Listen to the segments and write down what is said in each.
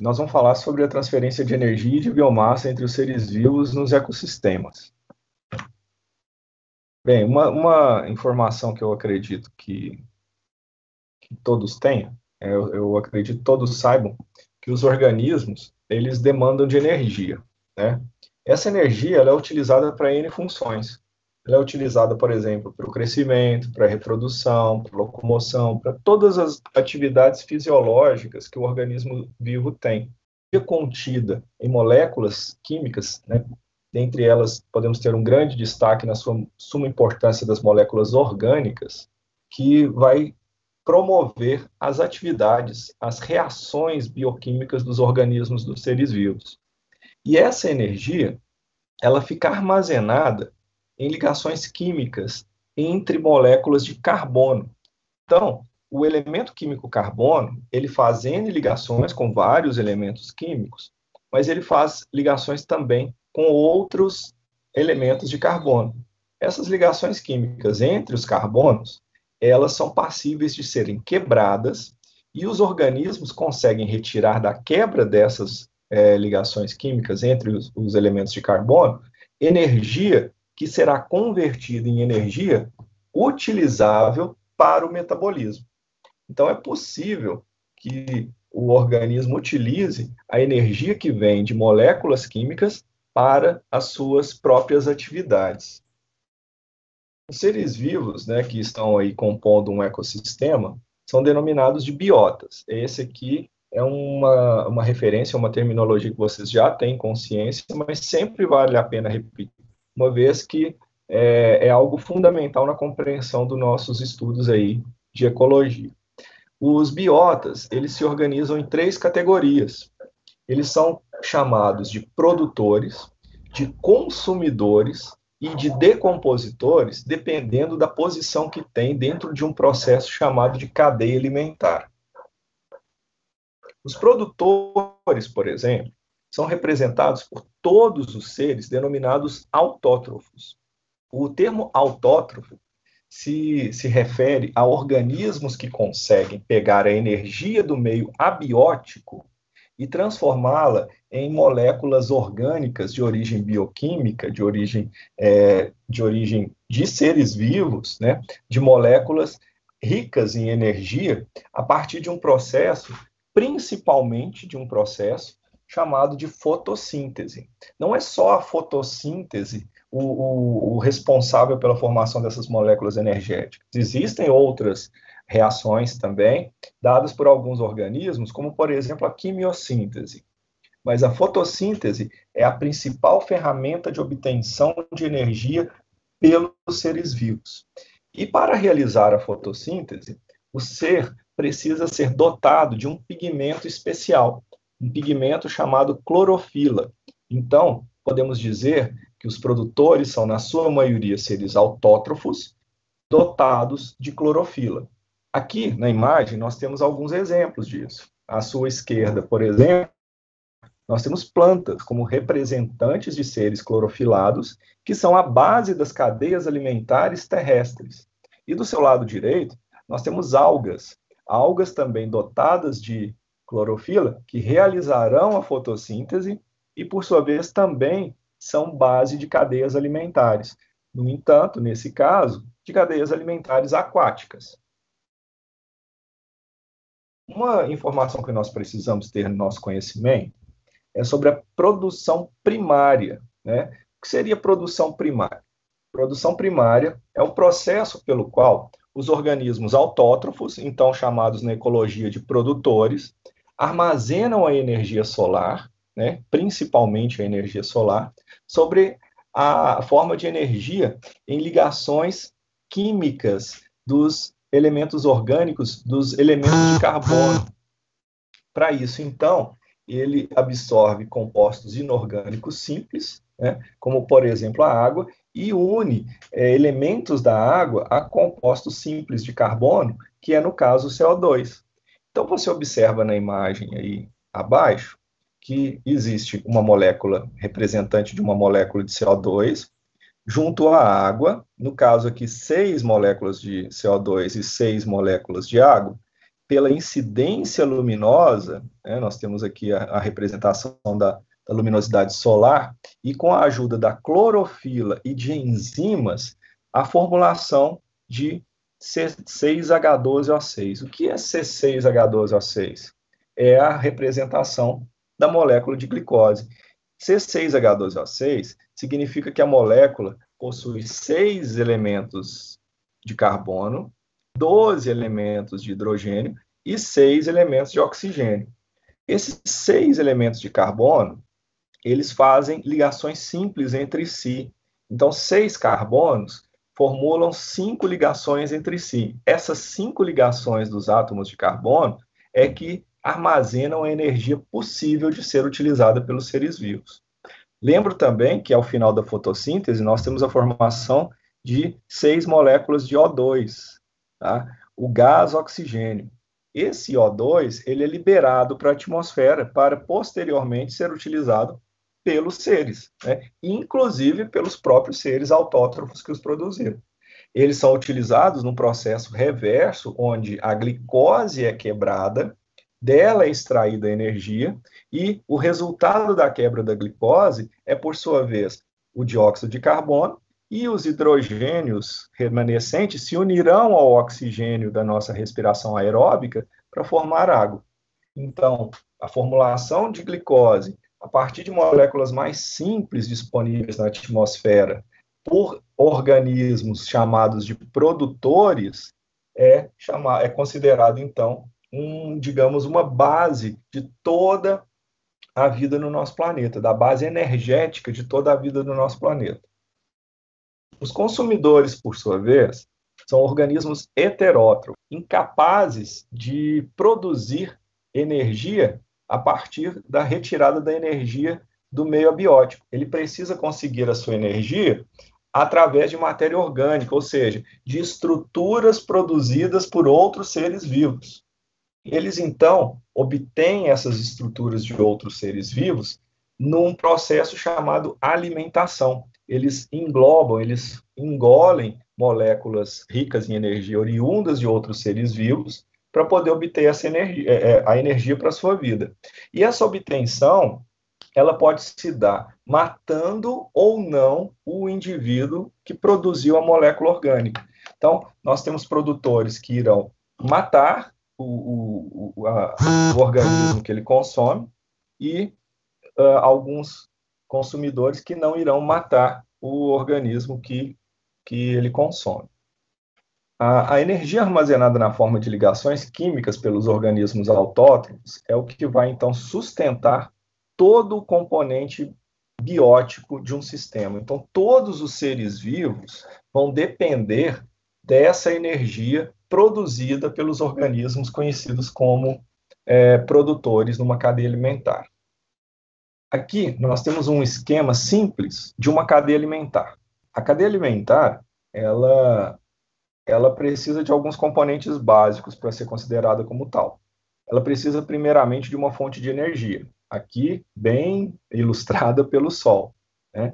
nós vamos falar sobre a transferência de energia e de biomassa entre os seres vivos nos ecossistemas. Bem, uma informação que eu acredito que todos tenham, eu acredito que todos saibam, que os organismos, eles demandam de energia, né? Essa energia, ela é utilizada para N funções. Ela é utilizada, por exemplo, para o crescimento, para a reprodução, para a locomoção, para todas as atividades fisiológicas que o organismo vivo tem. A energia contida em moléculas químicas, né? Dentre elas, podemos ter um grande destaque na sua suma importância das moléculas orgânicas, que vai promover as atividades, as reações bioquímicas dos organismos dos seres vivos. E essa energia, ela fica armazenada em ligações químicas entre moléculas de carbono. Então, o elemento químico carbono, ele faz N ligações com vários elementos químicos, mas ele faz ligações também com outros elementos de carbono. Essas ligações químicas entre os carbonos, elas são passíveis de serem quebradas e os organismos conseguem retirar da quebra dessas ligações químicas entre os elementos de carbono energia que será convertida em energia utilizável para o metabolismo. Então, é possível que o organismo utilize a energia que vem de moléculas químicas para as suas próprias atividades. Os seres vivos, né, que estão aí compondo um ecossistema, são denominados de biotas. Esse aqui é uma referência, uma terminologia que vocês já têm consciência, mas sempre vale a pena repetir, uma vez que é algo fundamental na compreensão dos nossos estudos aí de ecologia. Os biotas, eles se organizam em 3 categorias. Eles são chamados de produtores, de consumidores e de decompositores, dependendo da posição que tem dentro de um processo chamado de cadeia alimentar. Os produtores, por exemplo, são representados por todos os seres denominados autótrofos. O termo autótrofo se refere a organismos que conseguem pegar a energia do meio abiótico e transformá-la em moléculas orgânicas de origem bioquímica, de origem de seres vivos, né, de moléculas ricas em energia, a partir de um processo, principalmente de um processo chamado de fotossíntese. Não é só a fotossíntese o responsável pela formação dessas moléculas energéticas. Existem outras reações também, dadas por alguns organismos, como, por exemplo, a quimiossíntese. Mas a fotossíntese é a principal ferramenta de obtenção de energia pelos seres vivos. E para realizar a fotossíntese, o ser precisa ser dotado de um pigmento especial, um pigmento chamado clorofila. Então, podemos dizer que os produtores são, na sua maioria, seres autótrofos, dotados de clorofila. Aqui, na imagem, nós temos alguns exemplos disso. À sua esquerda, por exemplo, nós temos plantas como representantes de seres clorofilados, que são a base das cadeias alimentares terrestres. E do seu lado direito, nós temos algas. Algas também dotadas de clorofila, que realizarão a fotossíntese e, por sua vez, também são base de cadeias alimentares. No entanto, nesse caso, de cadeias alimentares aquáticas. Uma informação que nós precisamos ter no nosso conhecimento é sobre a produção primária, né? O que seria produção primária? Produção primária é o processo pelo qual os organismos autótrofos, então chamados na ecologia de produtores, armazenam a energia solar, né, principalmente a energia solar, sobre a forma de energia em ligações químicas dos elementos orgânicos, dos elementos de carbono. Para isso, então, ele absorve compostos inorgânicos simples, né, como, por exemplo, a água, e une elementos da água a compostos simples de carbono, que é, no caso, o CO2. Então, você observa na imagem aí abaixo que existe uma molécula representante de uma molécula de CO2 junto à água, no caso aqui 6 moléculas de CO2 e 6 moléculas de água, pela incidência luminosa, né, nós temos aqui a representação da luminosidade solar, e com a ajuda da clorofila e de enzimas, a formulação de C6H12O6. O que é C6H12O6? É a representação da molécula de glicose. C6H12O6 significa que a molécula possui 6 elementos de carbono, 12 elementos de hidrogênio e 6 elementos de oxigênio. Esses 6 elementos de carbono, eles fazem ligações simples entre si. Então, 6 carbonos formulam 5 ligações entre si. Essas 5 ligações dos átomos de carbono é que armazenam a energia possível de ser utilizada pelos seres vivos. Lembro também que, ao final da fotossíntese, nós temos a formação de 6 moléculas de O2, tá? O gás oxigênio. Esse O2 ele é liberado para a atmosfera para, posteriormente, ser utilizado pelos seres, né? Inclusive pelos próprios seres autótrofos que os produziram. Eles são utilizados num processo reverso, onde a glicose é quebrada, dela é extraída a energia, e o resultado da quebra da glicose é, por sua vez, o dióxido de carbono, e os hidrogênios remanescentes se unirão ao oxigênio da nossa respiração aeróbica para formar água. Então, a formulação de glicose a partir de moléculas mais simples disponíveis na atmosfera por organismos chamados de produtores é considerado, então, digamos, uma base de toda a vida no nosso planeta, da base energética de toda a vida no nosso planeta. Os consumidores, por sua vez, são organismos heterótrofos, incapazes de produzir energia a partir da retirada da energia do meio abiótico. Ele precisa conseguir a sua energia através de matéria orgânica, ou seja, de estruturas produzidas por outros seres vivos. Eles, então, obtêm essas estruturas de outros seres vivos num processo chamado alimentação. Eles englobam, eles engolem moléculas ricas em energia oriundas de outros seres vivos para poder obter essa energia, a energia para a sua vida. E essa obtenção, ela pode se dar matando ou não o indivíduo que produziu a molécula orgânica. Então, nós temos produtores que irão matar o organismo que ele consome e alguns consumidores que não irão matar o organismo que ele consome. A energia armazenada na forma de ligações químicas pelos organismos autótrofos é o que vai, então, sustentar todo o componente biótico de um sistema. Então, todos os seres vivos vão depender dessa energia produzida pelos organismos conhecidos como produtores numa cadeia alimentar. Aqui, nós temos um esquema simples de uma cadeia alimentar. A cadeia alimentar, ela precisa de alguns componentes básicos para ser considerada como tal. Ela precisa, primeiramente, de uma fonte de energia, aqui bem ilustrada pelo Sol, né?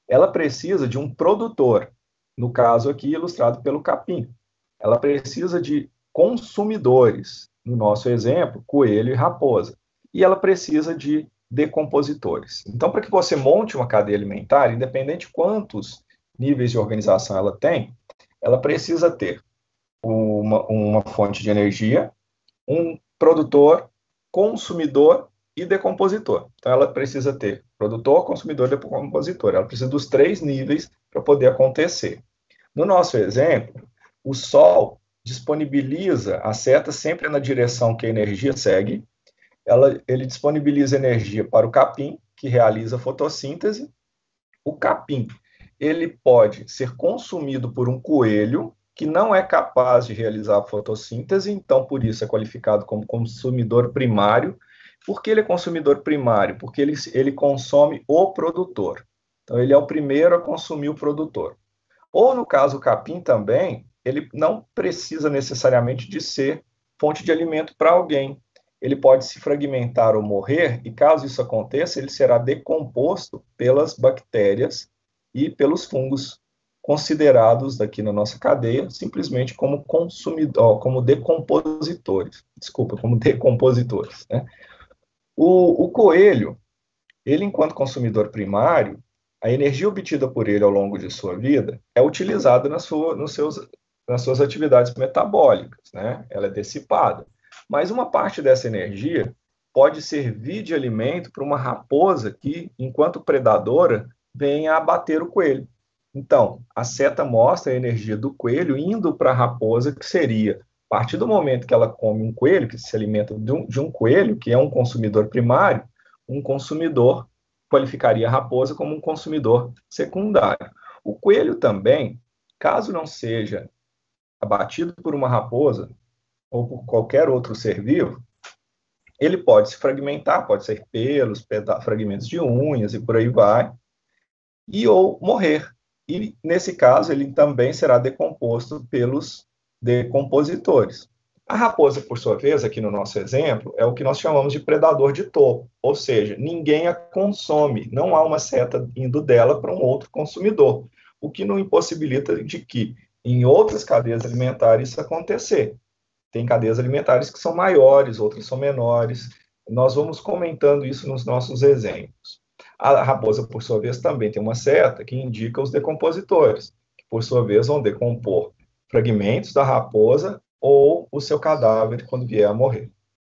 Ela precisa de um produtor, no caso aqui ilustrado pelo capim. Ela precisa de consumidores, no nosso exemplo, coelho e raposa. E ela precisa de decompositores. Então, para que você monte uma cadeia alimentar, independente de quantos níveis de organização ela tem, ela precisa ter uma fonte de energia, um produtor, consumidor e decompositor. Então, ela precisa ter produtor, consumidor e decompositor. Ela precisa dos 3 níveis para poder acontecer. No nosso exemplo, o Sol disponibiliza a seta sempre na direção que a energia segue. Ele disponibiliza energia para o capim, que realiza a fotossíntese. O capim, ele pode ser consumido por um coelho, que não é capaz de realizar a fotossíntese, então por isso é qualificado como consumidor primário. Por que ele é consumidor primário? Porque ele consome o produtor. Então ele é o primeiro a consumir o produtor. Ou no caso o capim também, ele não precisa necessariamente de ser fonte de alimento para alguém. Ele pode se fragmentar ou morrer, e caso isso aconteça, ele será decomposto pelas bactérias e pelos fungos considerados aqui na nossa cadeia simplesmente como consumidor, como decompositores. Desculpa, como decompositores, né? O coelho, ele enquanto consumidor primário, a energia obtida por ele ao longo de sua vida é utilizada nas suas atividades metabólicas, né? Ela é dissipada. Mas uma parte dessa energia pode servir de alimento para uma raposa que, enquanto predadora, venha a abater o coelho. Então, a seta mostra a energia do coelho indo para a raposa, que seria, a partir do momento que ela come um coelho, que se alimenta de um coelho, que é um consumidor primário, um consumidor qualificaria a raposa como um consumidor secundário. O coelho também, caso não seja abatido por uma raposa ou por qualquer outro ser vivo, ele pode se fragmentar, pode ser pelos, fragmentos de unhas e por aí vai, e ou morrer. E, nesse caso, ele também será decomposto pelos decompositores. A raposa, por sua vez, aqui no nosso exemplo, é o que nós chamamos de predador de topo, ou seja, ninguém a consome, não há uma seta indo dela para um outro consumidor, o que não impossibilita de que em outras cadeias alimentares isso acontecer. Tem cadeias alimentares que são maiores, outras são menores. Nós vamos comentando isso nos nossos exemplos. A raposa, por sua vez, também tem uma seta que indica os decompositores, que, por sua vez, vão decompor fragmentos da raposa ou o seu cadáver quando vier a morrer.